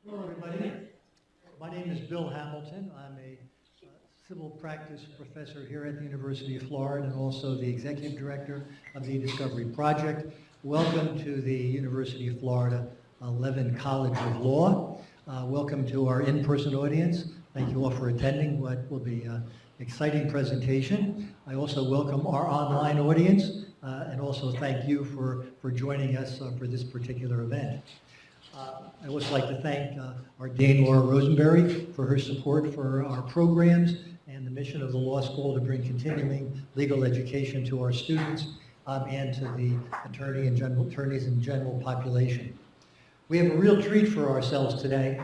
Hello, everybody. My name is Bill Hamilton. I'm a civil practice professor here at the University of Florida and also the executive director of the Discovery Project. Welcome to the University of Florida Loven College of Law. Welcome to our in-person audience. Thank you all for attending what will be an exciting presentation. I also welcome our online audience and also thank you for joining us for this particular event. I'd also like to thank our Dean, Laura Rosenberry, for her support for our programs and the mission of the law school to bring continuing legal education to our students and to the attorneys and general population. We have a real treat for ourselves today.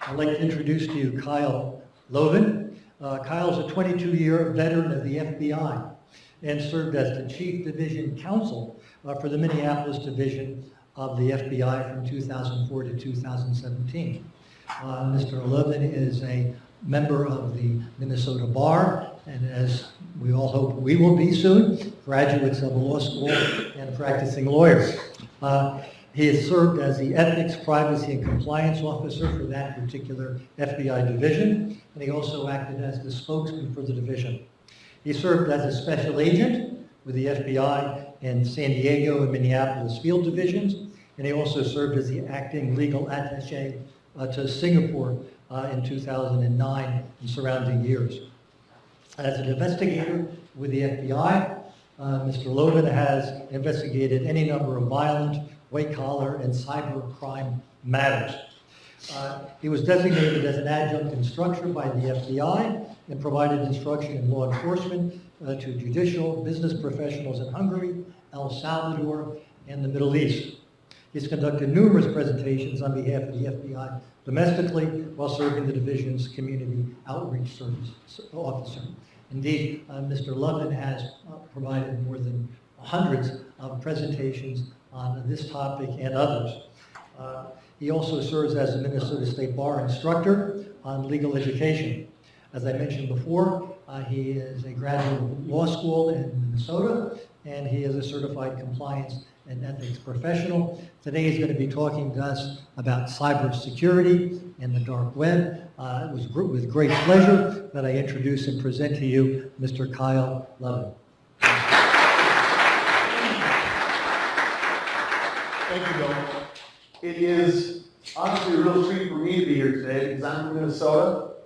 I'd like to introduce to you Kyle Loven. Kyle's a 22-year veteran of the FBI and served as the Chief Division Counsel for the Minneapolis Division of the FBI from 2004 to 2017. Mr. Loven is a member of the Minnesota Bar, and as we all hope we will be soon, graduates of the law school and practicing lawyers. He has served as the Ethics, Privacy, and Compliance Officer for that particular FBI division, and he also acted as the spokesman for the division. He served as a special agent with the FBI in San Diego and Minneapolis field divisions, and he also served as the acting legal attaché to Singapore in 2009 and surrounding years. As an investigator with the FBI, Mr. Loven has investigated any number of violent, white-collar, and cyber crime matters. He was designated as an adjunct instructor by the FBI and provided instruction in law enforcement to judicial business professionals in Hungary, El Salvador, and the Middle East. He's conducted numerous presentations on behalf of the FBI domestically while serving the division's community outreach service officer. Indeed, Mr. Loven has provided more than hundreds of presentations on this topic and others. He also serves as a Minnesota State Bar instructor on legal education. As I mentioned before, he is a graduate of law school in Minnesota, and he is a certified compliance and ethics professional. Today he's going to be talking to us about cybersecurity and the dark web. It was with great pleasure that I introduce and present to you Mr. Kyle Loven. Thank you, Bill. It is honestly a real treat for me to be here today because I'm from Minnesota.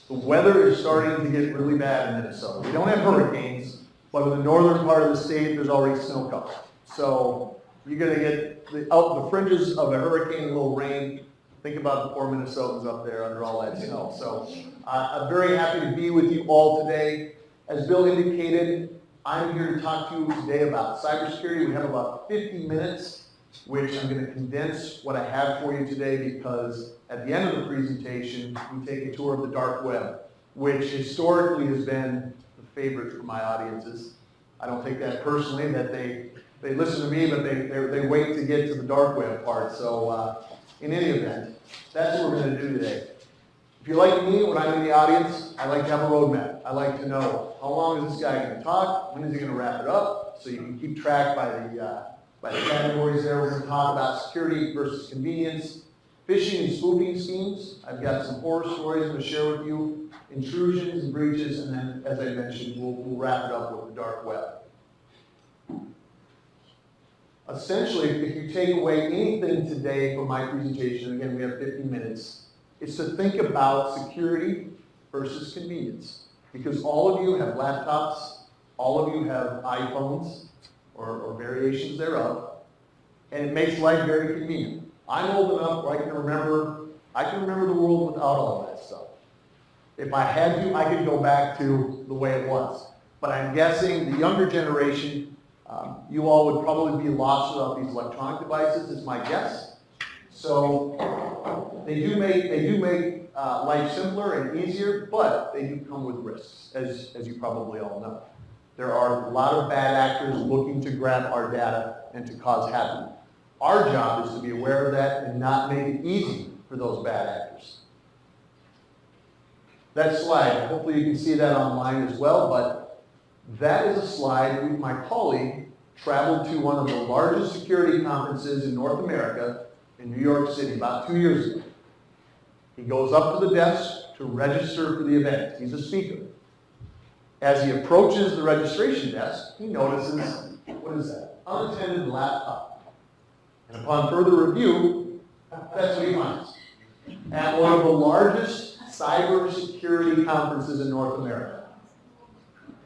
The weather is starting to get really bad in Minnesota. We don't have hurricanes, but in the northern part of the state, there's already snow cover. So you're going to get out the fringes of a hurricane, a little rain. Think about the poor Minnesotans up there under all that snow. So I'm very happy to be with you all today. As Bill indicated, I'm here to talk to you today about cybersecurity. We have about 50 minutes, which I'm going to condense what I have for you today because at the end of the presentation, we take a tour of the dark web, which historically has been the favorite for my audiences. I don't take that personally, that they listen to me, but they wait to get to the dark web part. So in any event, that's what we're going to do today. If you're like me, when I'm in the audience, I like to have a roadmap. I like to know how long is this guy going to talk, when is he going to wrap it up, so you can keep track by the categories there. We're going to talk about security versus convenience, phishing and spoofing schemes. I've got some horror stories I'm going to share with you, intrusions and breaches, and then, as I mentioned, we'll wrap it up with the dark web. Essentially, if you take away anything today from my presentation, again, we have 50 minutes, it's to think about security versus convenience. Because all of you have laptops, all of you have iPhones, or variations thereof, and it makes life very convenient. I'm old enough where I can remember the world without all that stuff. If I had to, I could go back to the way it was. But I'm guessing the younger generation, you all would probably be lost without these electronic devices, is my guess. So they do make life simpler and easier, but they do come with risks, as you probably all know. There are a lot of bad actors looking to grab our data and to cause havoc. Our job is to be aware of that and not make it easy for those bad actors. That slide, hopefully you can see that online as well, but that is a slide my colleague traveled to one of the largest security conferences in North America in New York City about 2 years ago. He goes up to the desk to register for the event. He's a speaker. As he approaches the registration desk, he notices, what is that? Unattended laptop. And upon further review, that's what he finds. At one of the largest cybersecurity conferences in North America.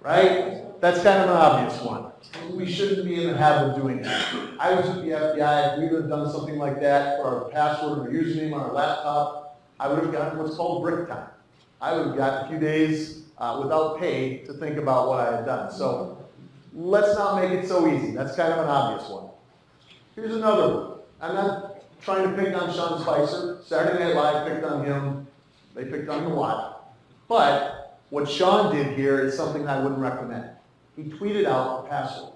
Right? That's kind of an obvious one. We shouldn't be in the habit of doing that. I was with the FBI. If we would have done something like that for our password or username on our laptop, I would have gotten what's called brick time. I would have gotten a few days without pay to think about what I had done. So let's not make it so easy. That's kind of an obvious one. Here's another one. I'm not trying to pick on Sean Spicer. Saturday Night Live picked on him. They picked on him a lot. But what Sean did here is something I wouldn't recommend. He tweeted out a password,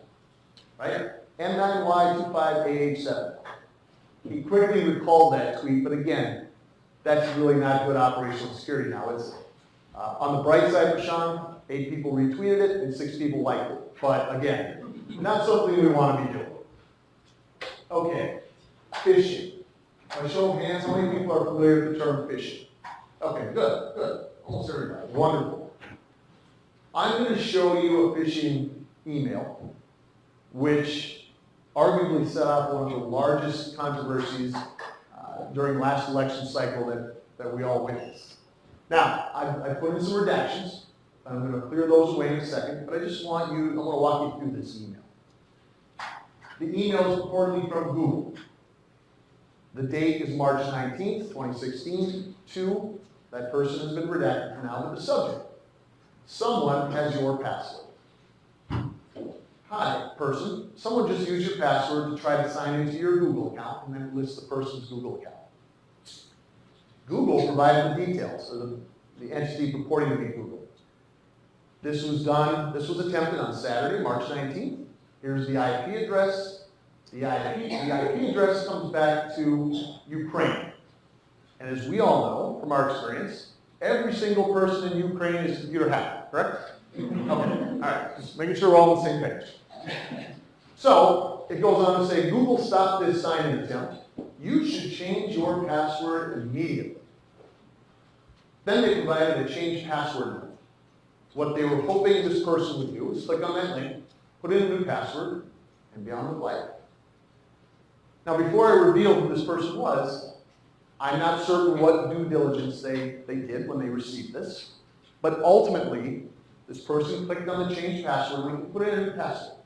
right? N9Y25AH7. He quickly recalled that tweet, but again, that's really not good operational security now, is it? On the bright side for Sean, 8 people retweeted it and 6 people liked it. But again, not something we want to be doing. Okay, phishing. By show of hands, how many people are familiar with the term phishing? Okay, good. Almost everybody. Wonderful. I'm going to show you a phishing email, which arguably set off one of the largest controversies during last election cycle that we all witnessed. Now, I put in some redactions. I'm going to clear those away in a second, but I want to walk you through this email. The email is reportedly from Google. The date is March 19th, 2016. That person has been redacted for now with the subject. Someone has your password. Hi, person. Someone just used your password to try to sign into your Google account and then lists the person's Google account. Google provided the details, or the entity purporting to be Google. This was attempted on Saturday, March 19th. Here's the IP address. The IP address comes back to Ukraine. And as we all know from our experience, every single person in Ukraine is computer hacked, correct? Okay, all right, just making sure we're all on the same page. So, it goes on to say, Google stopped this sign-in attempt. You should change your password immediately. Then they provided a change password link. What they were hoping this person would do is click on that link, put in a new password, and be on the play. Now, before I reveal who this person was, I'm not certain what due diligence they did when they received this, but ultimately, this person clicked on the change password link and put in a new password,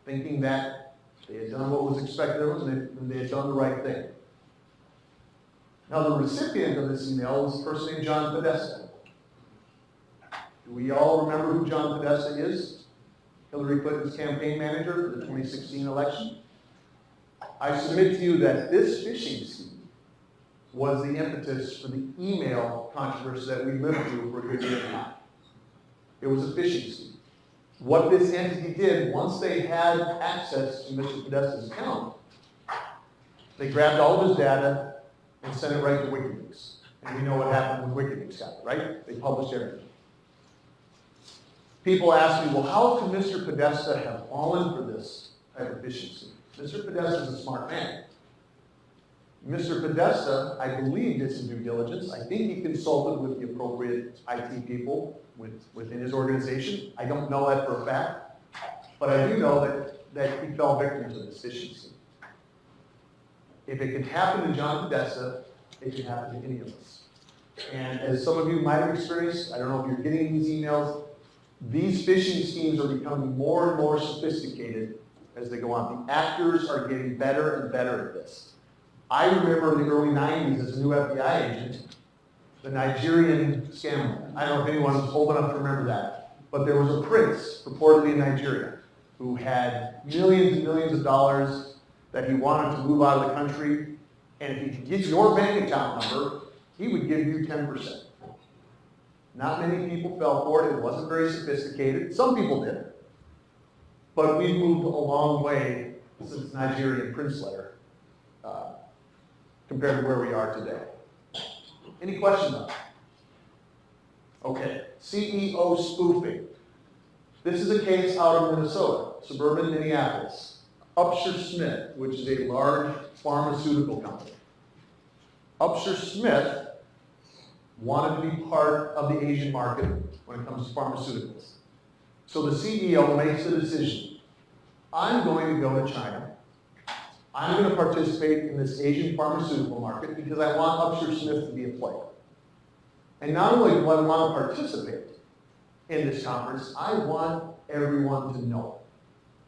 thinking that they had done what was expected of them and they had done the right thing. Now, the recipient of this email was a person named John Podesta. Do we all remember who John Podesta is? Hillary Clinton's campaign manager for the 2016 election. I submit to you that this phishing scheme was the impetus for the email controversy that we lived through for a good year and a half. It was a phishing scheme. What this entity did, once they had access to Mr. Podesta's account, they grabbed all of his data and sent it right to WikiLeaks. And we know what happened when WikiLeaks got it, right? They published everything. People ask me, well, how could Mr. Podesta have fallen for this type of phishing scheme? Mr. Podesta is a smart man. Mr. Podesta, I believe, did some due diligence. I think he consulted with the appropriate IT people within his organization. I don't know that for a fact, but I do know that he fell victim to this phishing scheme. If it can happen to John Podesta, it can happen to any of us. And as some of you might have experienced, I don't know if you're getting these emails, these phishing schemes are becoming more and more sophisticated as they go on. The actors are getting better and better at this. I remember in the early 90s as a new FBI agent, the Nigerian scam. I don't know if anyone's old enough to remember that. But there was a prince, purportedly in Nigeria, who had millions and millions of dollars that he wanted to move out of the country. And if he could get your bank account number, he would give you 10%. Not many people fell for it. It wasn't very sophisticated. Some people did. But we've moved a long way since Nigerian prince letter compared to where we are today. Any questions on that? Okay, CEO spoofing. This is a case out of Minnesota, suburban Minneapolis. Upshur Smith, which is a large pharmaceutical company. Upshur Smith wanted to be part of the Asian market when it comes to pharmaceuticals. So the CEO makes the decision, I'm going to go to China. I'm going to participate in this Asian pharmaceutical market because I want Upshur Smith to be a player. And not only do I want to participate in this conference, I want everyone to know.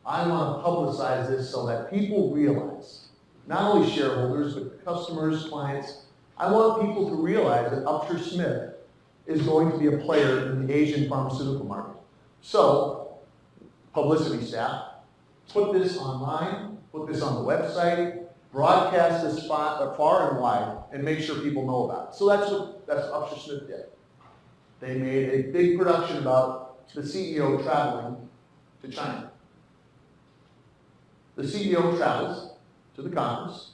I want to publicize this so that people realize, not only shareholders, but customers, clients, I want people to realize that Upshur Smith is going to be a player in the Asian pharmaceutical market. So, publicity staff, put this online, put this on the website, broadcast this spot far and wide, and make sure people know about it. So that's what Upshur Smith did. They made a big production about the CEO traveling to China. The CEO travels to the conference.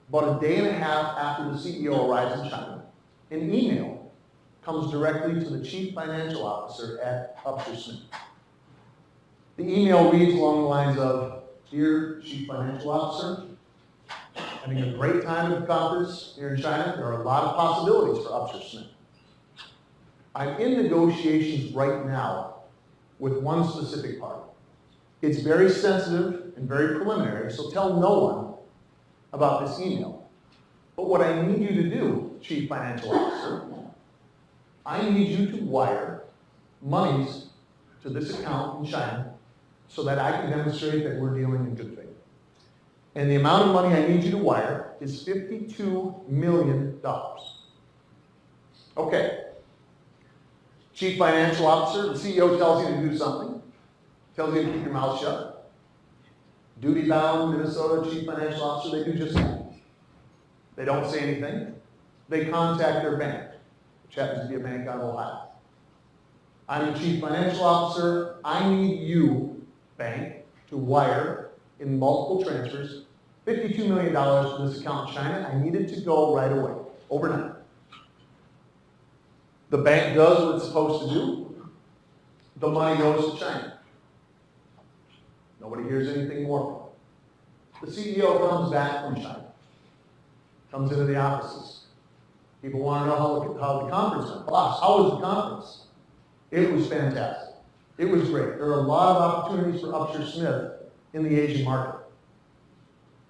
About a day and a half after the CEO arrives in China, an email comes directly to the Chief Financial Officer at Upshur Smith. The email reads along the lines of, Dear Chief Financial Officer, having a great time at the conference here in China. There are a lot of possibilities for Upshur Smith. I'm in negotiations right now with one specific party. It's very sensitive and very preliminary, so tell no one about this email. But what I need you to do, Chief Financial Officer, I need you to wire monies to this account in China so that I can demonstrate that we're dealing in good faith. And the amount of money I need you to wire is $52 million. Okay. Chief Financial Officer, the CEO tells you to do something, tells you to keep your mouth shut. Duty-bound Minnesota Chief Financial Officer, they do just that. They don't say anything. They contact their bank, which happens to be a bank out of Ohio. I'm the Chief Financial Officer. I need you, bank, to wire in multiple transfers $52 million to this account in China. I need it to go right away, overnight. The bank does what it's supposed to do. The money goes to China. Nobody hears anything more from it. The CEO comes back from China, comes into the offices. People want to know how the conference went. Boss, how was the conference? It was fantastic. It was great. There are a lot of opportunities for Upshur Smith in the Asian market.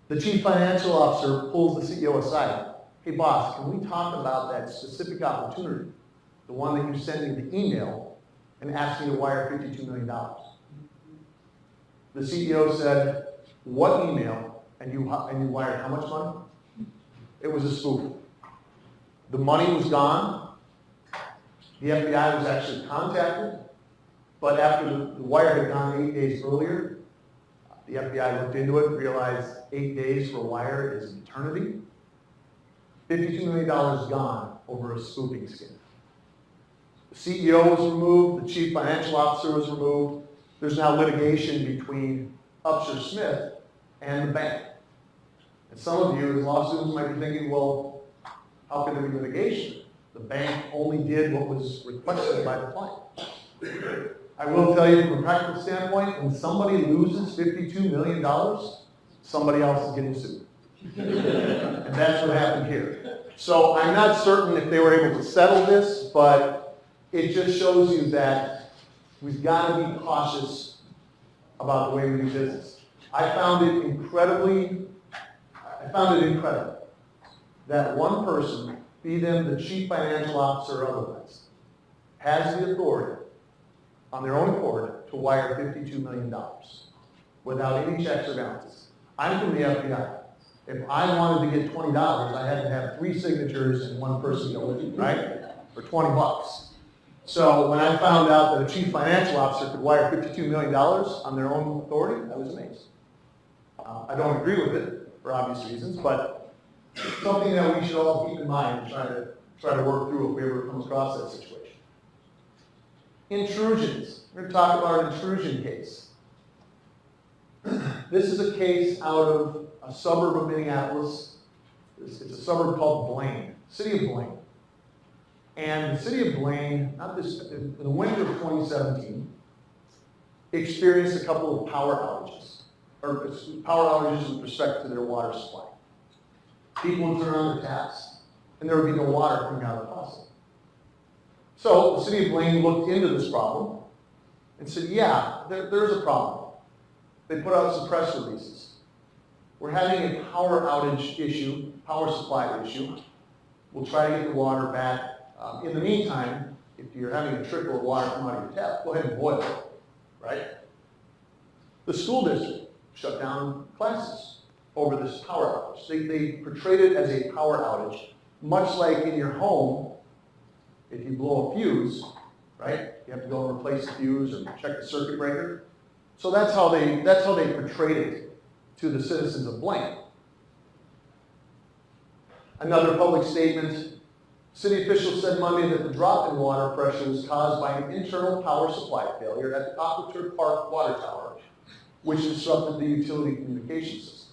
The Chief Financial Officer pulls the CEO aside. Hey boss, can we talk about that specific opportunity? The one that you sent me the email and asked me to wire $52 million. The CEO said, what email? And you wired how much money? It was a spoof. The money was gone. The FBI was actually contacted. But after the wire had gone 8 days earlier, the FBI looked into it and realized 8 days for a wire is an eternity. $52 million gone over a spoofing scheme. The CEO was removed, the Chief Financial Officer was removed. There's now litigation between Upshur Smith and the bank. And some of you, as law students, might be thinking, well, how can there be litigation? The bank only did what was requested by the client. I will tell you from a practical standpoint, when somebody loses $52 million, somebody else is getting sued. And that's what happened here. So I'm not certain if they were able to settle this, but it just shows you that we've got to be cautious about the way we do business. I found it incredible that one person, be them the Chief Financial Officer or otherwise, has the authority on their own accord to wire $52 million without any checks or balances. I'm from the FBI. If I wanted to get $20, I had to have 3 signatures and one person go with me, right? For $20. So when I found out that a Chief Financial Officer could wire $52 million on their own authority, I was amazed. I don't agree with it for obvious reasons, but it's something that we should all keep in mind and try to work through if we ever come across that situation. Intrusions. We're going to talk about an intrusion case. This is a case out of a suburb of Minneapolis. It's a suburb called Blaine, city of Blaine. And the city of Blaine, in the winter of 2017, experienced a couple of power outages with respect to their water supply. People would turn on their taps, and there would be no water coming out of the faucet. So the city of Blaine looked into this problem and said, yeah, there's a problem. They put out some press releases. We're having a power outage issue, power supply issue. We'll try to get the water back. In the meantime, if you're having a trickle of water come out of your tap, go ahead and boil it, right? The school district shut down classes over this power outage. They portrayed it as a power outage, much like in your home, if you blow a fuse, right? You have to go and replace the fuse or check the circuit breaker. So that's how they portrayed it to the citizens of Blaine. Another public statement. City officials said Monday that the drop in water pressure was caused by an internal power supply failure at the Aquature Park water tower, which disrupted the utility communication system.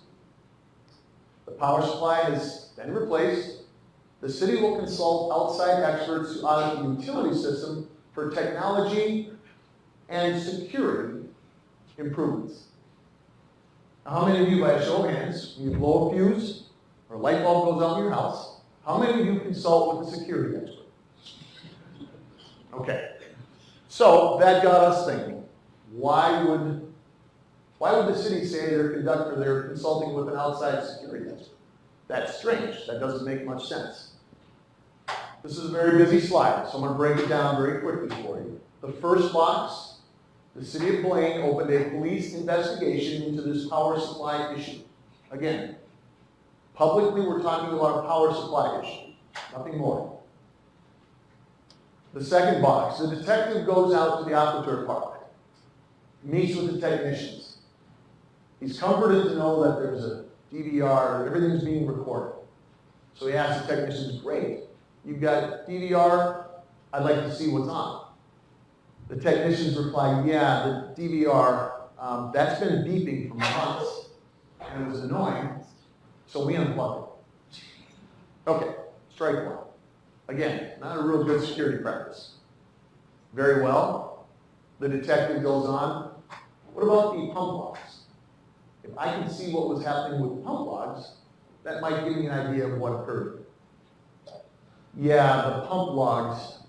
The power supply has been replaced. The city will consult outside experts to audit the utility system for technology and security improvements. Now, how many of you, by a show of hands, when you blow a fuse or a light bulb goes out in your house, how many of you consult with a security expert? Okay. So that got us thinking, why would the city say they're consulting with an outside security expert? That's strange. That doesn't make much sense. This is a very busy slide, so I'm going to break it down very quickly for you. The first box, the city of Blaine opened a police investigation into this power supply issue. Again, publicly we're talking about a power supply issue, nothing more. The second box, the detective goes out to the Aquature Park, meets with the technicians. He's comforted to know that there's a DVR, everything's being recorded. So he asks the technicians, great, you've got DVR, I'd like to see what's on. The technicians reply, yeah, the DVR, that's been beeping for months, and it was annoying, so we unplugged it. Okay, strike one. Again, not a real good security practice. Very well. The detective goes on, what about the pump logs? If I can see what was happening with pump logs, that might give me an idea of what occurred. Yeah, the pump logs,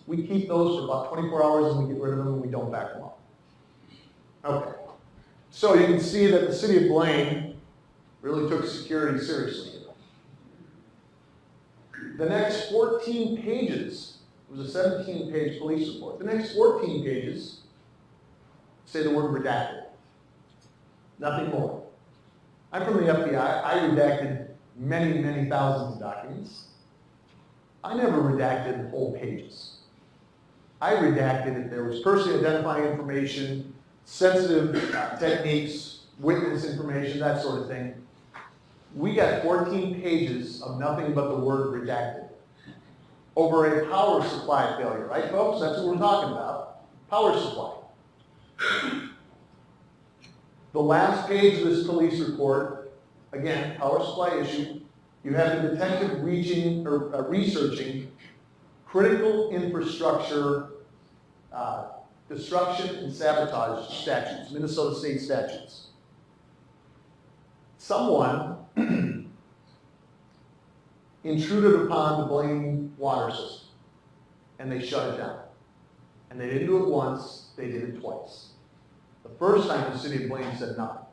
we keep those for about 24 hours and we get rid of them and we don't back them up. Okay, so you can see that the city of Blaine really took security seriously. The next 14 pages, it was a 17-page police report. The next 14 pages say the word redacted. Nothing more. I'm from the FBI. I redacted many, many thousands of documents. I never redacted whole pages. I redacted if there was personally identifying information, sensitive techniques, witness information, that sort of thing. We got 14 pages of nothing but the word redacted over a power supply failure, right folks? That's what we're talking about. Power supply. The last page of this police report, again, power supply issue, you have the detective researching critical infrastructure destruction and sabotage statutes, Minnesota state statutes. Someone intruded upon the Blaine water system, and they shut it down. And they didn't do it once, they did it twice. The first time the city of Blaine said nothing.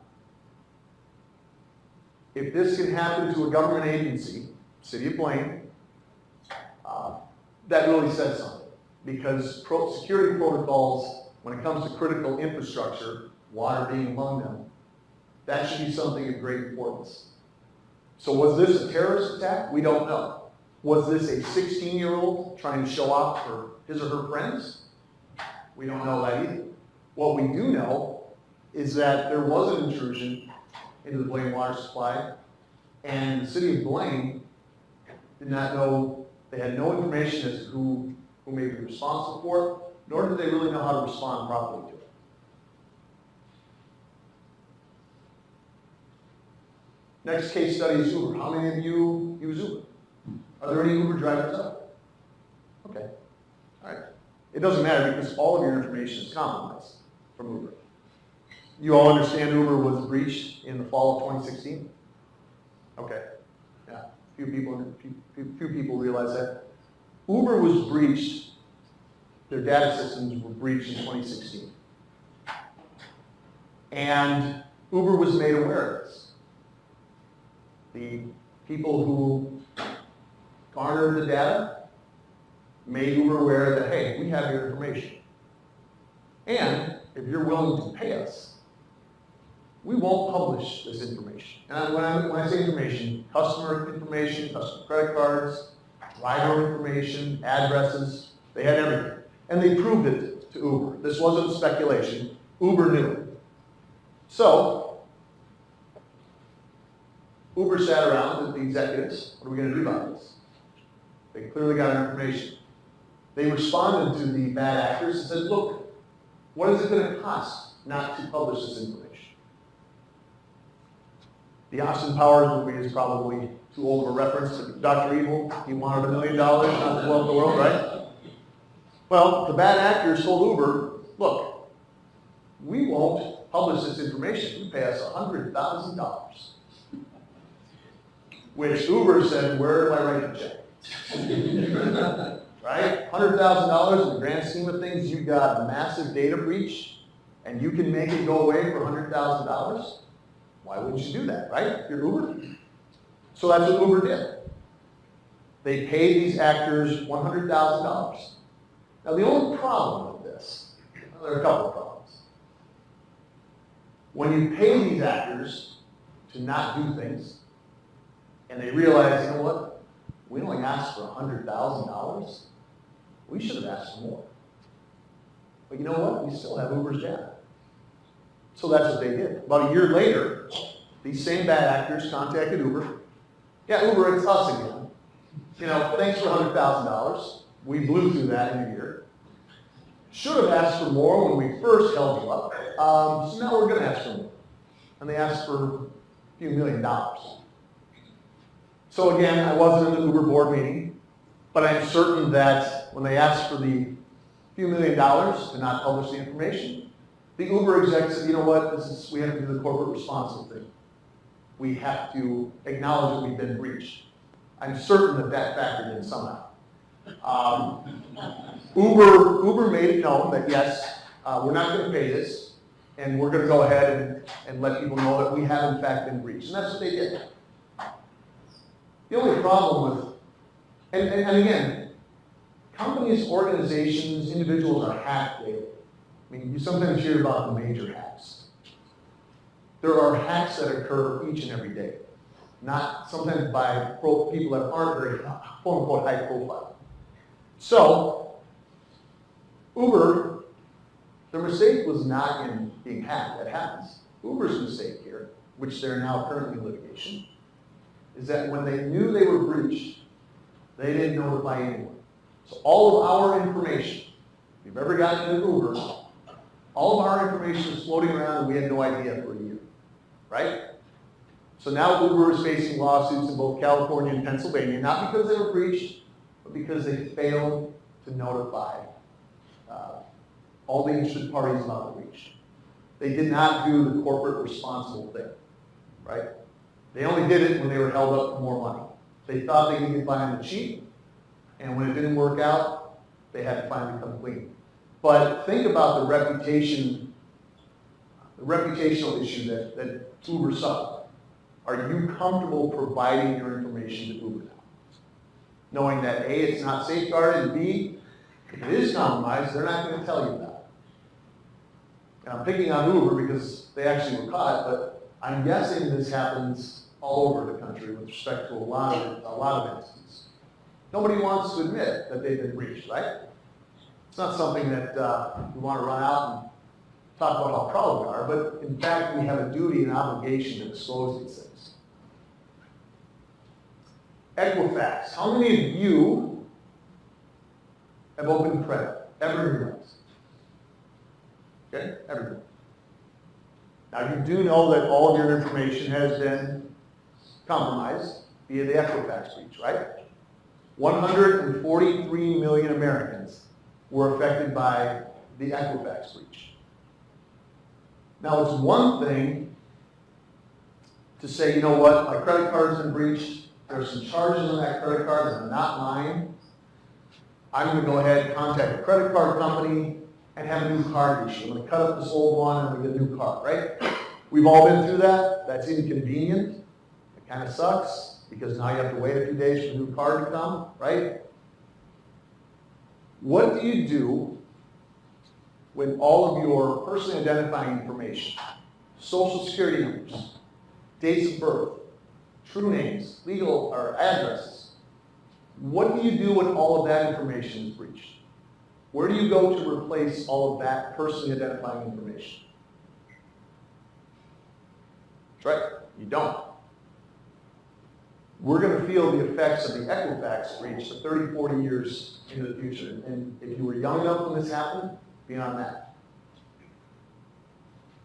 If this can happen to a government agency, city of Blaine, that really says something. Because security protocols, when it comes to critical infrastructure, water being among them, that should be something of great importance. So was this a terrorist attack? We don't know. Was this a 16-year-old trying to show off for his or her friends? We don't know that either. What we do know is that there was an intrusion into the Blaine water supply, and the city of Blaine did not know, they had no information as to who may be responsible for it, nor did they really know how to respond properly to it. Next case study is Uber. How many of you use Uber? Are there any Uber drivers out there? Okay. All right. It doesn't matter because all of your information is compromised from Uber. You all understand Uber was breached in the fall of 2016? Okay. Yeah. few people realize that. Uber was breached, their data systems were breached in 2016. And Uber was made aware of this. The people who garnered the data made Uber aware that, hey, we have your information. And if you're willing to pay us, we won't publish this information. And when I say information, customer information, customer credit cards, driver information, addresses, they had everything. And they proved it to Uber. This wasn't speculation. Uber knew it. So, Uber sat around with the executives. What are we going to do about this? They clearly got our information. They responded to the bad actors and said, look, what is it going to cost not to publish this information? The Austin Powers movie is probably too old of a reference to Dr. Evil. He wanted $1 million not to blow up the world, right? Well, the bad actors told Uber, look, we won't publish this information. You pay us $100,000. Which Uber said, where do I write the check? Right? $100,000 in the grand scheme of things, you got a massive data breach, and you can make it go away for $100,000? Why wouldn't you do that, right? You're Uber. So that's what Uber did. They paid these actors $100,000. Now the only problem with this, well, there are a couple of problems. When you pay these actors to not do things, and they realize, you know what, we only asked for $100,000, we should have asked for more. But you know what, we still have Uber's data. So that's what they did. About a year later, these same bad actors contacted Uber. Yeah, Uber, it's us again. You know, thanks for $100,000. We blew through that in a year. Should have asked for more when we first held you up. So now we're going to ask for more. And they asked for a few $1 million. So again, I wasn't in the Uber board meeting, but I'm certain that when they asked for the few $1 million to not publish the information, the Uber exec said, you know what, we have to do the corporate responsible thing. We have to acknowledge that we've been breached. I'm certain that factored in somehow. Uber made it known that yes, we're not going to pay this, and we're going to go ahead and let people know that we have in fact been breached. And that's what they did. The only problem with, and again, companies, organizations, individuals are hacked daily. I mean, you sometimes hear about the major hacks. There are hacks that occur each and every day, not sometimes by people that aren't very quote-unquote high profile. So, Uber, their mistake was not in being hacked. That happens. Uber's mistake here, which they're now currently in litigation, is that when they knew they were breached, they didn't notify anyone. So all of our information, if you've ever gotten into Uber, all of our information is floating around and we had no idea for a year, right? So now Uber is facing lawsuits in both California and Pennsylvania, not because they were breached, but because they failed to notify all the interested parties about the breach. They did not do the corporate responsible thing, right? They only did it when they were held up for more money. They thought they could get by on the cheap, and when it didn't work out, they had to finally come clean. But think about the reputational issue that Uber suffered. Are you comfortable providing your information to Uber now? Knowing that A, it's not safeguarded, and B, if it is compromised, they're not going to tell you about it. And I'm picking on Uber because they actually were caught, but I'm guessing this happens all over the country with respect to a lot of entities. Nobody wants to admit that they've been breached, right? It's not something that we want to run out and talk about how proud we are, but in fact we have a duty and obligation to disclose these things. Equifax. How many of you have opened credit ever in your lives? Okay, everyone. Now you do know that all of your information has been compromised via the Equifax breach, right? 143 million Americans were affected by the Equifax breach. Now it's one thing to say, you know what, my credit card's been breached, there are some charges on that credit card that are not mine, I'm going to go ahead and contact the credit card company and have a new card issued. I'm going to cut up this old one and we get a new card, right? We've all been through that. That's inconvenient. It kind of sucks because now you have to wait a few days for the new card to come, right? What do you do when all of your personally identifying information, social security numbers, dates of birth, true names, legal or addresses, what do you do when all of that information is breached? Where do you go to replace all of that personally identifying information? That's right, you don't. We're going to feel the effects of the Equifax breach for 30, 40 years into the future. And if you were young enough when this happened, beyond that.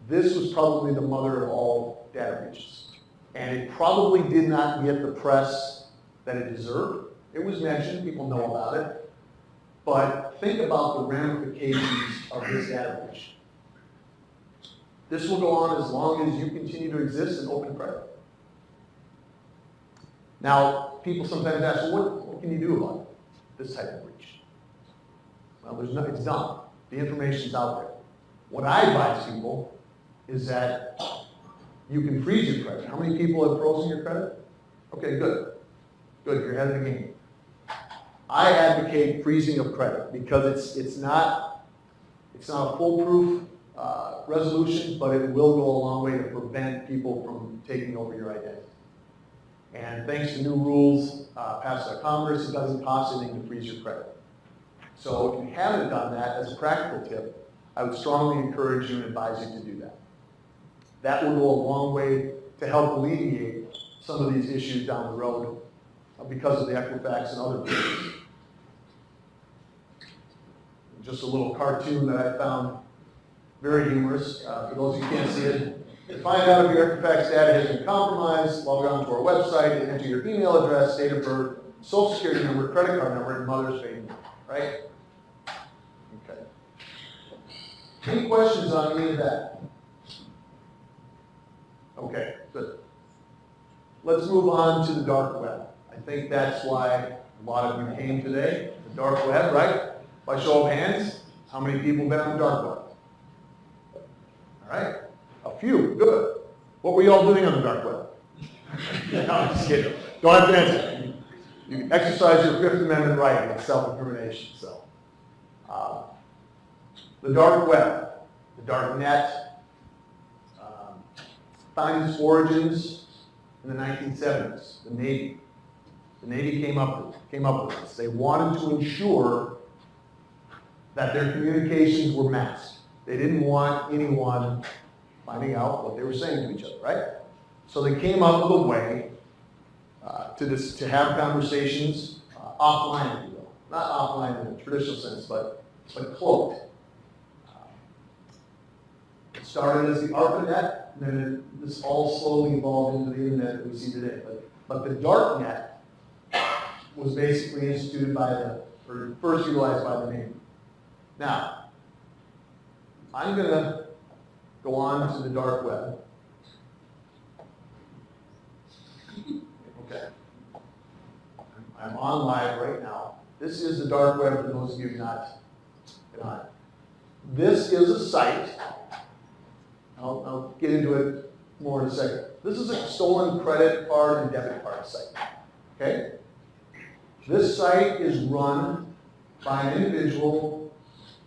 This was probably the mother of all data breaches. And it probably did not get the press that it deserved. It was mentioned, people know about it. But think about the ramifications of this data breach. This will go on as long as you continue to exist in open credit. Now, people sometimes ask, well, what can you do about this type of breach? Well, it's done. The information's out there. What I advise people is that you can freeze your credit. How many people have frozen your credit? Okay, good. Good, you're ahead of the game. I advocate freezing of credit because it's not a foolproof resolution, but it will go a long way to prevent people from taking over your identity. And thanks to new rules passed by Congress, it doesn't cost anything to freeze your credit. So if you haven't done that, as a practical tip, I would strongly encourage you and advise you to do that. That will go a long way to help alleviate some of these issues down the road because of the Equifax and other breaches. Just a little cartoon that I found very humorous. For those who can't see it, to find out if your Equifax data has been compromised, log on to our website and enter your email address, date of birth, social security number, credit card number, and mother's maiden name, right? Okay. Any questions on any of that? Okay, good. Let's move on to the dark web. I think that's why a lot of you came today, the dark web, right? By show of hands, how many people have been on the dark web? All right, a few, good. What were you all doing on the dark web? No, I'm just kidding. Don't have to answer. You can exercise your Fifth Amendment right against self-incrimination. So, the dark web, the dark net, found its origins in the 1970s. The Navy came up with this. They wanted to ensure that their communications were masked. They didn't want anyone finding out what they were saying to each other, right? So they came up with a way to have conversations offline, if you will. Not offline in the traditional sense, but cloaked. It started as the ARPANET, and then this all slowly evolved into the internet that we see today. But the dark net was basically instituted or first utilized by the Navy. Now, I'm going to go on to the dark web. Okay. I'm on live right now. This is the dark web for those of you not been on it. This is a site. I'll get into it more in a second. This is a stolen credit card and debit card site. Okay? This site is run by an individual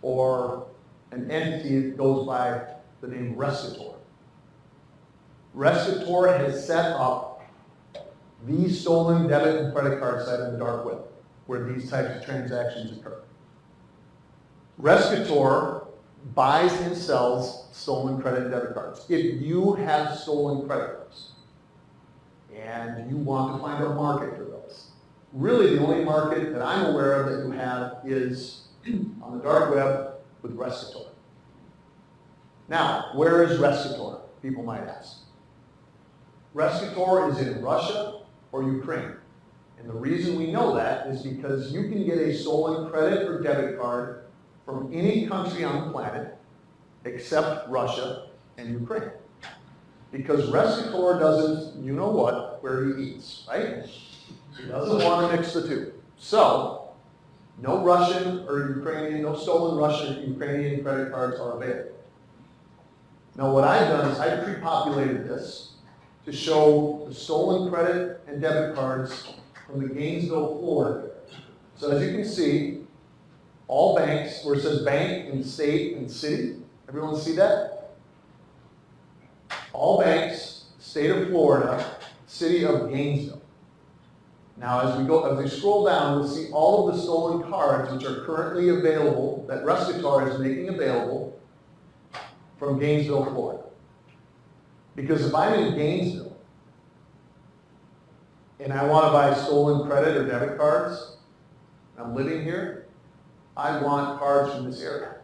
or an entity that goes by the name Rescator. Rescator has set up the stolen debit and credit card site on the dark web where these types of transactions occur. Rescator buys and sells stolen credit and debit cards. If you have stolen credit cards and you want to find a market for those, really the only market that I'm aware of that you have is on the dark web with Rescator. Now, where is Rescator? People might ask. Rescator is in Russia or Ukraine. And the reason we know that is because you can get a stolen credit or debit card from any country on the planet except Russia and Ukraine. Because Rescator doesn't, you know what, where he eats, right? Doesn't want to mix the two. So, no Russian or Ukrainian, no stolen Russian or Ukrainian credit cards are available. Now what I've done is I pre-populated this to show the stolen credit and debit cards from the Gainesville, Florida. So as you can see, all banks, where it says bank and state and city, everyone see that? All banks, state of Florida, city of Gainesville. Now as we scroll down, we'll see all of the stolen cards which are currently available, that Rescatar is making available from Gainesville, Florida. Because if I'm in Gainesville and I want to buy stolen credit or debit cards, I'm living here, I want cards from this area.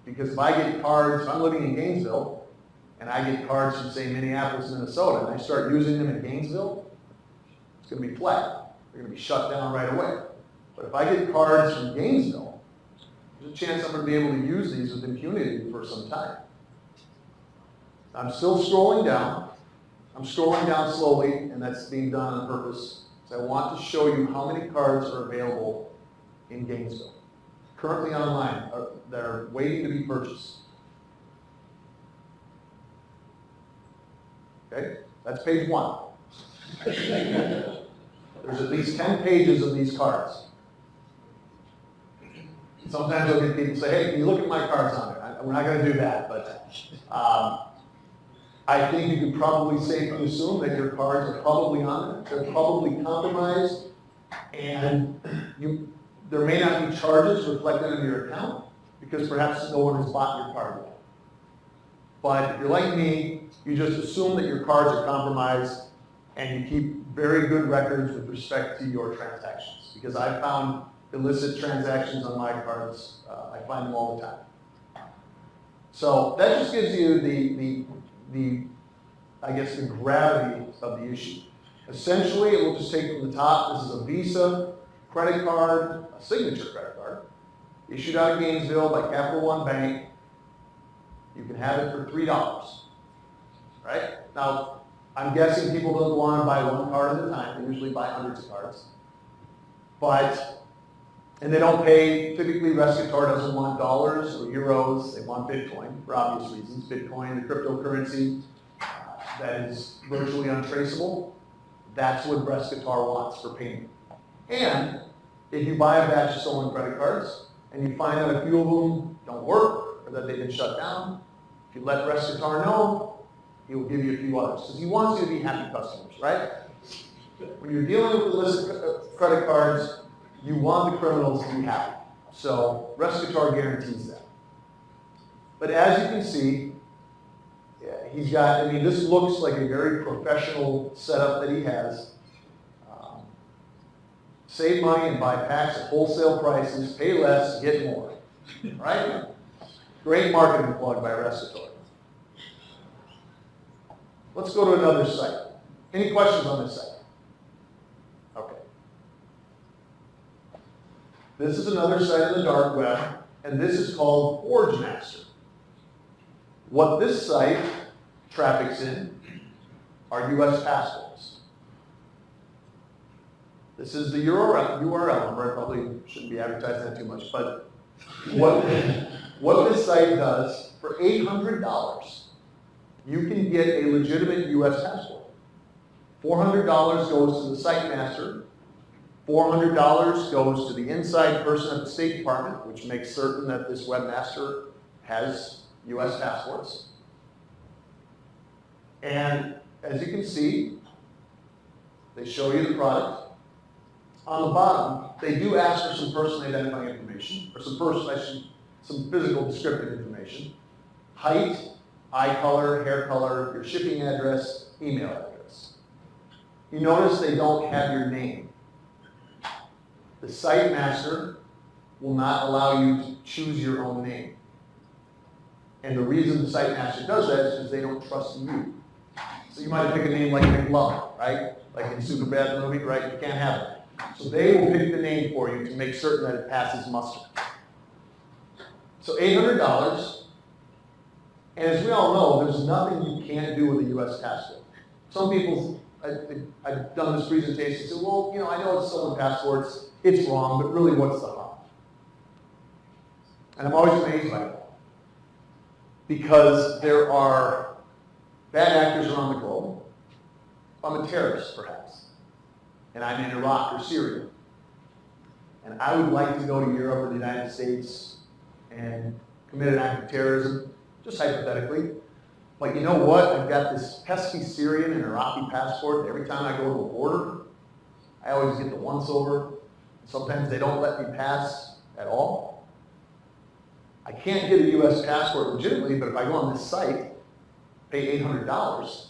Because if I get cards, if I'm living in Gainesville and I get cards from, say, Minneapolis, Minnesota, and I start using them in Gainesville, it's going to be flagged. They're going to be shut down right away. But if I get cards from Gainesville, there's a chance I'm going to be able to use these with impunity for some time. I'm still scrolling down. I'm scrolling down slowly, and that's being done on purpose. So I want to show you how many cards are available in Gainesville. Currently online, that are waiting to be purchased. Okay, that's page 1. There's at least 10 pages of these cards. Sometimes I'll get people say, hey, can you look at my cards on there? We're not going to do that, but I think you can probably safely assume that your cards are probably on there. They're probably compromised, and there may not be charges reflected in your account because perhaps no one has bought your card yet. But if you're like me, you just assume that your cards are compromised and you keep very good records with respect to your transactions. Because I found illicit transactions on my cards, I find them all the time. So that just gives you I guess, the gravity of the issue. Essentially, it will just take from the top, this is a Visa credit card, a signature credit card, issued out of Gainesville by Capital One Bank. You can have it for $3, right? Now, I'm guessing people don't want to buy one card at a time. They usually buy hundreds of cards. And they don't pay, typically Rescatar doesn't want dollars or euros, they want Bitcoin for obvious reasons. Bitcoin, the cryptocurrency that is virtually untraceable, that's what Rescatar wants for payment. And if you buy a batch of stolen credit cards and you find that a few of them don't work or that they've been shut down, if you let Rescatar know, he will give you a few others. Because he wants you to be happy customers, right? When you're dealing with illicit credit cards, you want the criminals to be happy. So Rescatar guarantees that. But as you can see, he's got, I mean, this looks like a very professional setup that he has. Save money and buy packs at wholesale prices, pay less, get more, right? Great marketing plug by Rescatar. Let's go to another site. Any questions on this site? Okay. This is another site on the dark web, and this is called ForgeMaster. What this site traffics in are U.S. passports. This is the URL number. I probably shouldn't be advertising that too much, but what this site does, for $800, you can get a legitimate U.S. passport. $400 goes to the site master. $400 goes to the inside person at the State Department, which makes certain that this webmaster has U.S. passports. And as you can see, they show you the product. On the bottom, they do ask for some personal identifying information, or some physical descriptive information. Height, eye color, hair color, your shipping address, email address. You notice they don't have your name. The site master will not allow you to choose your own name. And the reason the site master does that is because they don't trust you. So you might pick a name like McLovin, right? Like in Superbad movie, right? You can't have it. So they will pick the name for you to make certain that it passes muster. So $800, and as we all know, there's nothing you can't do with a U.S. passport. Some people I've done this presentation, said, well, you know, I know it's stolen passports, it's wrong, but really what's the harm? And I'm always amazed by that. Because there are bad actors around the globe. I'm a terrorist, perhaps, and I'm in Iraq or Syria, and I would like to go to Europe or the United States and commit an act of terrorism, just hypothetically. But you know what? I've got this pesky Syrian and Iraqi passport. Every time I go to a border, I always get the once over. Sometimes they don't let me pass at all. I can't get a U.S. passport legitimately, but if I go on this site, pay $800,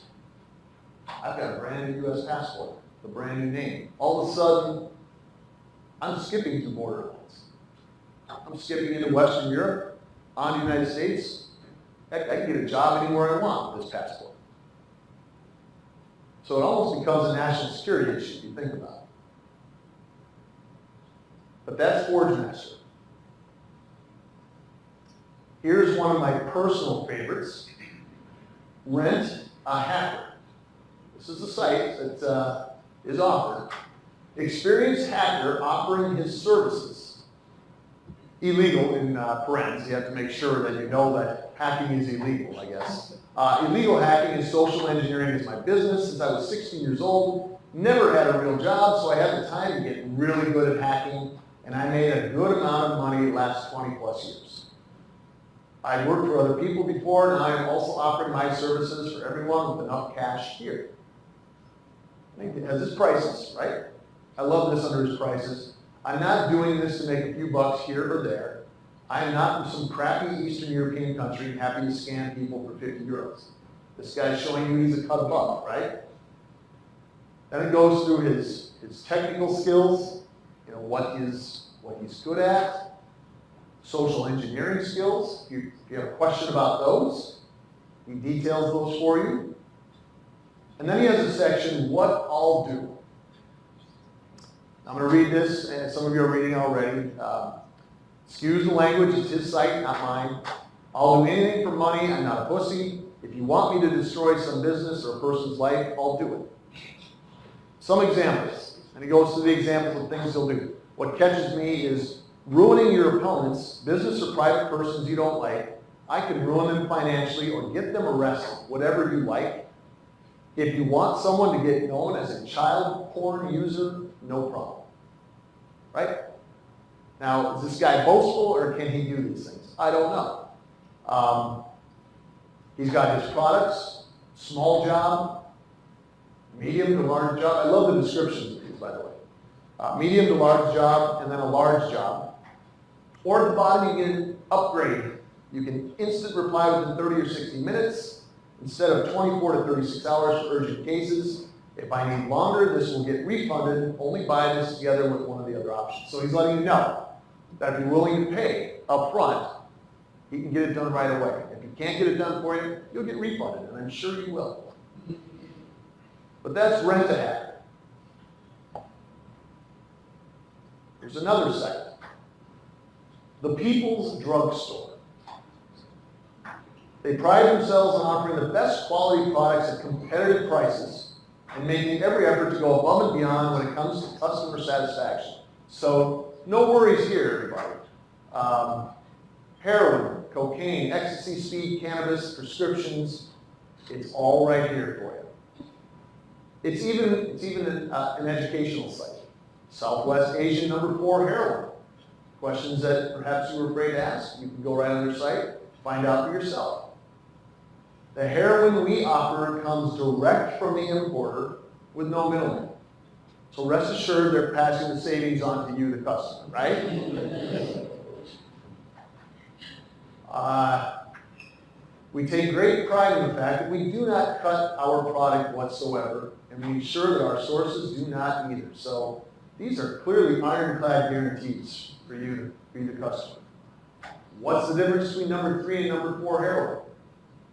I've got a brand new U.S. passport, a brand new name. All of a sudden, I'm skipping through border lines. I'm skipping into Western Europe, on the United States. Heck, I can get a job anywhere I want with this passport. So it almost becomes a national security issue if you think about it. But that's Forge Master. Here's one of my personal favorites. Rent a Hacker. This is a site that is offered. Experienced hacker offering his services. Illegal in parentheses. You have to make sure that you know that hacking is illegal, I guess. Illegal hacking and social engineering is my business since I was 16 years old. Never had a real job, so I had the time to get really good at hacking, and I made a good amount of money the last 20 plus years. I've worked for other people before, and I am also offering my services for everyone with enough cash here. I think it has its prices, right? I love this under its prices. I'm not doing this to make a few bucks here or there. I am not from some crappy Eastern European country happy to scam people for 50 euros. This guy's showing you he's a cut above, right? Then it goes through his technical skills, you know, what he's good at, social engineering skills. If you have a question about those, he details those for you. And then he has a section, what I'll do. I'm going to read this, and some of you are reading already. Excuse the language, it's his site, not mine. I'll do anything for money, I'm not a pussy. If you want me to destroy some business or a person's life, I'll do it. Some examples, and he goes through the examples of things he'll do. What catches me is ruining your opponents, business or private persons you don't like. I can ruin them financially or get them arrested, whatever you like. If you want someone to get known as a child porn user, no problem. Right? Now, is this guy boastful or can he do these things? I don't know. He's got his products, small job, medium to large job. I love the descriptions of these, by the way. Medium to large job, and then a large job. Or at the bottom, you get an upgrade. You can instant reply within 30 or 60 minutes instead of 24 to 36 hours for urgent cases. If I need longer, this will get refunded. Only buy this together with one of the other options. So he's letting you know that if you're willing to pay up front, he can get it done right away. If he can't get it done for you, you'll get refunded, and I'm sure you will. But that's Rent a Hacker. Here's another site. The People's Drugstore. They pride themselves on offering the best quality products at competitive prices and making every effort to go above and beyond when it comes to customer satisfaction. So no worries here, everybody. Heroin, cocaine, ecstasy, speed, cannabis, prescriptions, it's all right here for you. It's even an educational site. Southwest Asian number 4 heroin. Questions that perhaps you were afraid to ask, you can go right on their site, find out for yourself. The heroin we offer comes direct from the importer with no middleman. So rest assured they're passing the savings on to you, the customer, right? We take great pride in the fact that we do not cut our product whatsoever, and we ensure that our sources do not either. So these are clearly ironclad guarantees for you to be the customer. What's the difference between number 3 and number 4 heroin?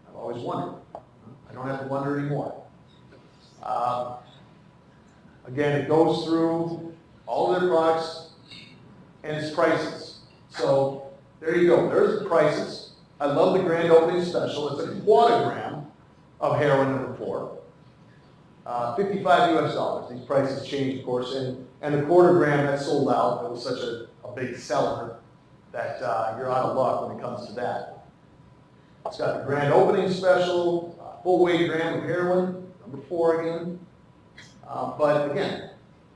I've always wondered. I don't have to wonder anymore. Again, it goes through all of their products and its prices. So there you go. There's the prices. I love the grand opening special. It's a quadrogram of heroin number 4. $55 US. These prices change, of course, and the quarter gram that sold out. It was such a big seller that you're out of luck when it comes to that. It's got the grand opening special, full weight gram of heroin, number 4 again. But again,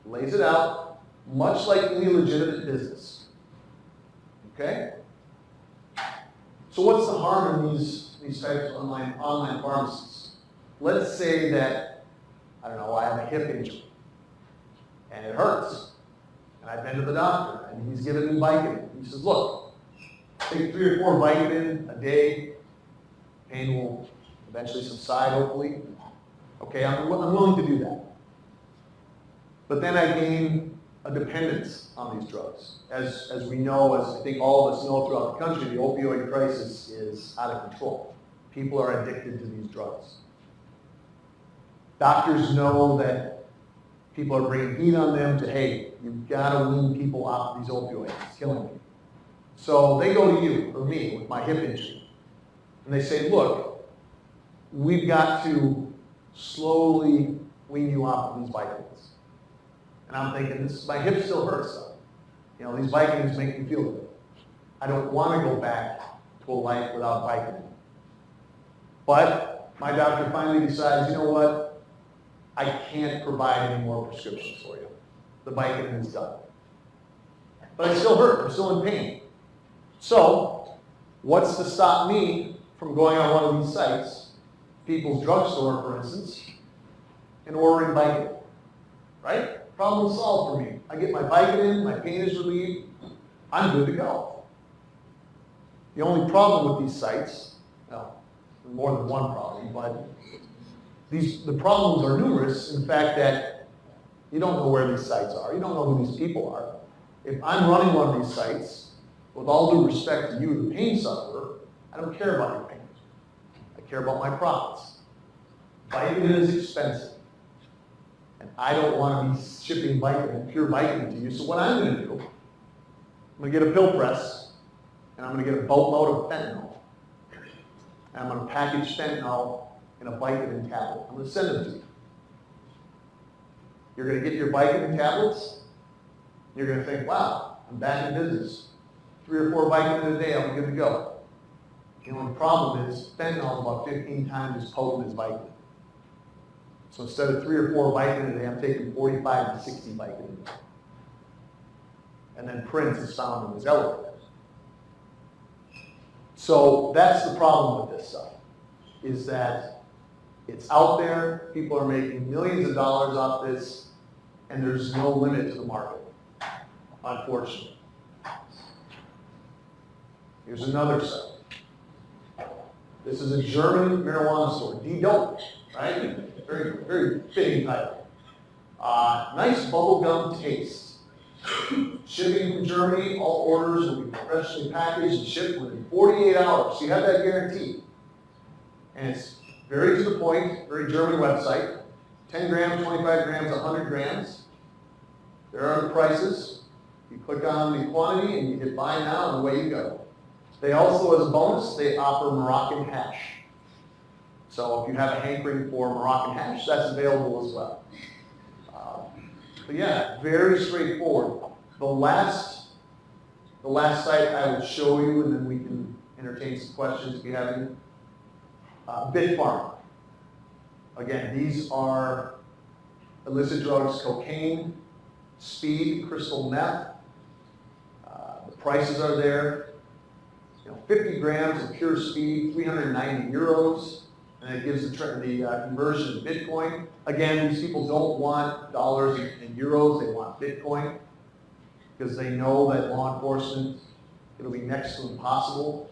lays it out much like any legitimate business. Okay? So what's the harm in these types of online pharmacies? Let's say that, I don't know, I have a hip injury and it hurts. And I've been to the doctor and he's given me Vicodin. He says, look, take 3 or 4 Vicodin a day. Pain will eventually subside, hopefully. Okay, I'm willing to do that. But then I gain a dependence on these drugs. As we know, as I think all of us know throughout the country, the opioid crisis is out of control. People are addicted to these drugs. Doctors know that people are bringing heat on them to, hey, you've got to wean people off of these opioids. It's killing me. So they go to you or me with my hip injury. And they say, look, we've got to slowly wean you off of these Vicodins. And I'm thinking, my hip still hurts though. You know, these Vicodins make me feel good. I don't want to go back to a life without Vicodin. But my doctor finally decides, you know what? I can't provide any more prescriptions for you. The Vicodin is done. But I still hurt, I'm still in pain. So, what's to stop me from going on one of these sites, People's Drugstore, for instance, and ordering Vicodin? Right? Problem solved for me. I get my Vicodin, my pain is relieved, I'm good to go. The only problem with these sites, well, more than one problem, but the problems are numerous in the fact that you don't know where these sites are, you don't know who these people are. If I'm running one of these sites, with all due respect to you, the pain sufferer, I don't care about your pain. I care about my profits. Vicodin is expensive. And I don't want to be shipping Vicodin, pure Vicodin to you. So what I'm going to do, I'm going to get a pill press, and I'm going to get a boatload of fentanyl. And I'm going to package fentanyl in a Vicodin tablet. I'm going to send them to you. You're going to get your Vicodin tablets. You're going to think, wow, I'm back in business. 3 or 4 Vicodin a day, I'll be good to go. The only problem is fentanyl is about 15 times as potent as Vicodin. So instead of 3 or 4 Vicodin a day, I'm taking 45 to 60 Vicodin. And then Prince is found in his elevator. So that's the problem with this stuff, is that it's out there, people are making millions of dollars off this, and there's no limit to the market, unfortunately. Here's another site. This is a German marijuana store, D-Dope, right? Very, very fitting title. Nice bubblegum taste. Shipping from Germany, all orders will be professionally packaged and shipped within 48 hours. So you have that guarantee. And it's very to the point, very German website. 10 grams, 25 grams, 100 grams. There are the prices. You click on the quantity and you hit buy now and away you go. They also, as a bonus, they offer Moroccan hash. So if you have a hankering for Moroccan hash, that's available as well. But yeah, very straightforward. The last site I would show you, and then we can entertain some questions if you have any. Bit Pharma. Again, these are illicit drugs: cocaine, speed, crystal meth. The prices are there. 50 grams of pure speed, 390 euros, and it gives the conversion to Bitcoin. Again, these people don't want dollars and euros, they want Bitcoin, because they know that law enforcement, it'll be next to impossible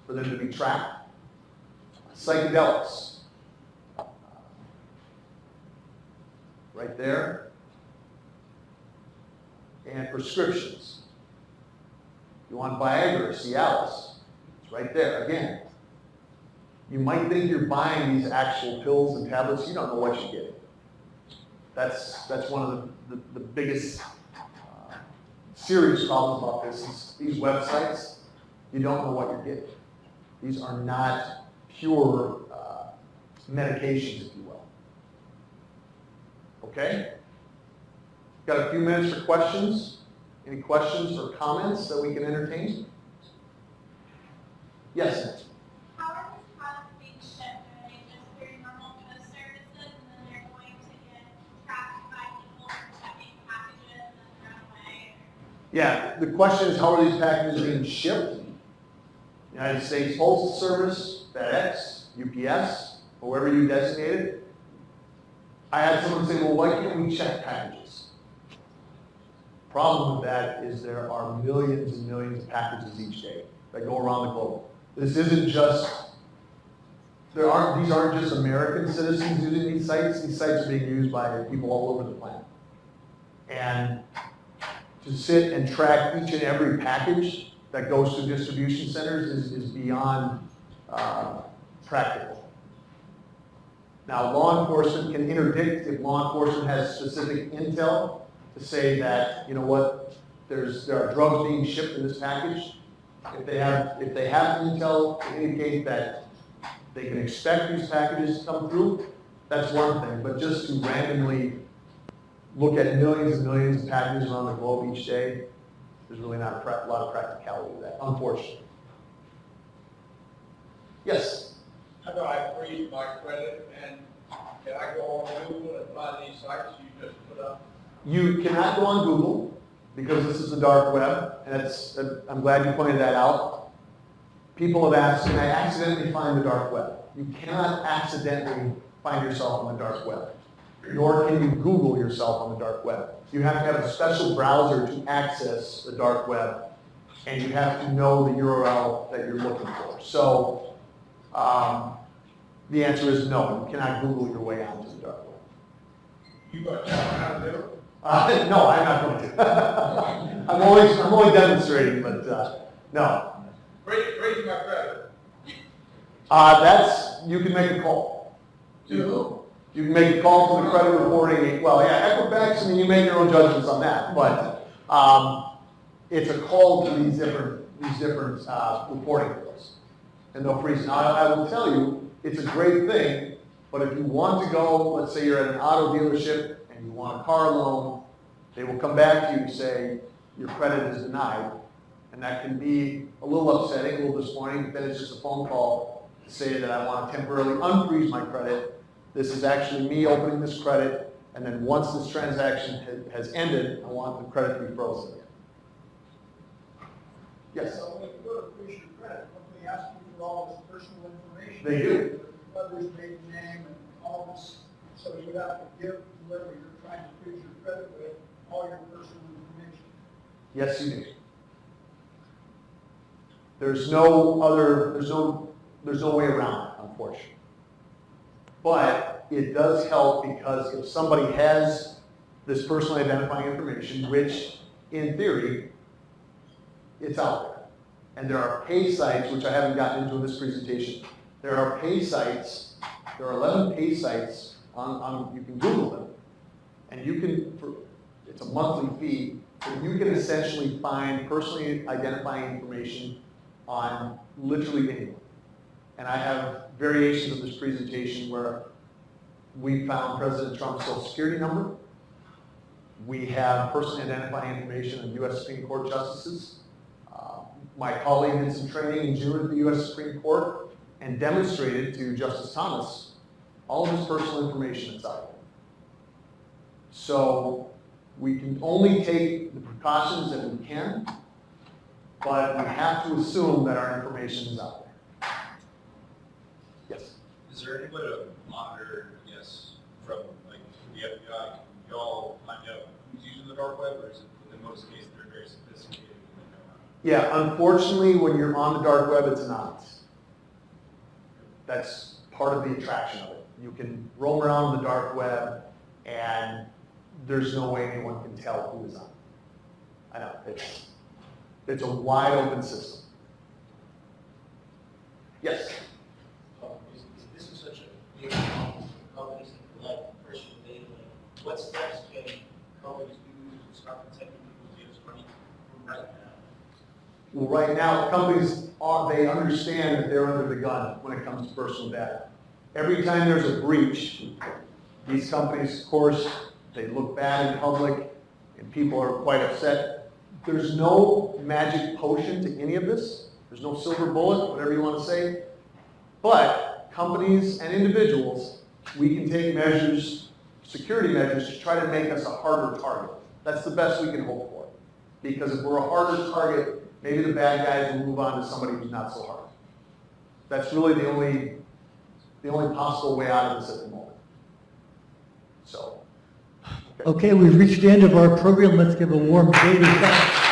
for them to be tracked. Psychedelics, right there, and prescriptions. You want Viagra or Cialis, it's right there. Again, you might think you're buying these actual pills and tablets, you don't know what you're getting. That's one of the biggest serious problems about this is these websites, you don't know what you're getting. These are not pure medications, if you will. Okay? Got a few minutes for questions. Any questions or comments that we can entertain? Yes? How are these products being shipped? Are they just through normal post services and then they're going to get tracked by people for checking packages and then thrown away? Yeah, the question is, how are these packages being shipped? United States Postal Service, FedEx, UPS, whoever you designated. I had someone say, well, why can't we check packages? Problem with that is there are millions and millions of packages each day that go around the globe. This isn't just, these aren't just American citizens using these sites are being used by people all over the planet. And to sit and track each and every package that goes to distribution centers is beyond practical. Now, law enforcement can interdict if law enforcement has specific intel to say that, you know what, there are drugs being shipped in this package. If they have intel to indicate that they can expect these packages to come through, that's one thing. But just to randomly look at millions and millions of packages around the globe each day, there's really not a lot of practicality to that, unfortunately. Yes? How do I freeze my credit, and can I go on Google and find these sites you just put up? You cannot go on Google because this is the dark web, and I'm glad you pointed that out. People have asked, can I accidentally find the dark web? You cannot accidentally find yourself on the dark web, nor can you Google yourself on the dark web. You have to have a special browser to access the dark web, and you have to know the URL that you're looking for. So the answer is no, you cannot Google your way onto the dark web. You got to tell me how to do it? No, I'm not going to. I'm only demonstrating, but no. Freeze my credit. You can make a call. To who? You can make a call to the credit reporting. Well, yeah, Equifax, I mean, you make your own judgments on that, but it's a call to these different reporting bureaus, and they'll freeze. Now, I will tell you, it's a great thing, but if you want to go, let's say you're at an auto dealership and you want a car loan, they will come back to you and say your credit is denied, and that can be a little upsetting, a little disappointing, but then it's just a phone call to say that I want to temporarily unfreeze my credit. This is actually me opening this credit, and then once this transaction has ended, I want the credit to be frozen again. Yes? So when you go to freeze your credit, don't they ask you for all this personal information? They do. Your mother's maiden name and all this, so you have to give whoever you're trying to freeze your credit with all your personal information. Yes, you do. There's no way around it, unfortunately. But it does help because if somebody has this personal identifying information, which in theory, it's out there. And there are pay sites, which I haven't gotten into in this presentation. There are pay sites, there are 11 pay sites you can Google them. And you can, it's a monthly fee, so you can essentially find personally identifying information on literally anyone. And I have variations of this presentation where we found President Trump's Social Security number. We have personally identifying information on U.S. Supreme Court justices. My colleague did some training in June at the U.S. Supreme Court and demonstrated to Justice Thomas all of his personal information that's out there. So we can only take the precautions that we can, but we have to assume that our information is out there. Yes? Is there any way to monitor, I guess, from like the FBI, can y'all find out who's using the dark web, or is it in most cases they're very sophisticated and they know how? Yeah, unfortunately, when you're on the dark web, it's anonymous. That's part of the attraction of it. You can roam around the dark web, and there's no way anyone can tell who is on it. I know, it's a wide open system. Yes? This is such a big problem for companies that collect personal data. What steps can companies do to start protecting people's data from right now? Well, right now, companies they understand that they're under the gun when it comes to personal data. Every time there's a breach, these companies, of course, they look bad in public, and people are quite upset. There's no magic potion to any of this. There's no silver bullet, whatever you want to say. But companies and individuals, we can take measures, security measures, to try to make us a harder target. That's the best we can hope for. Because if we're a harder target, maybe the bad guys will move on to somebody who's not so hard. That's really the only possible way out of this at the moment. So. Okay, we've reached the end of our program. Let's give a warm David thanks.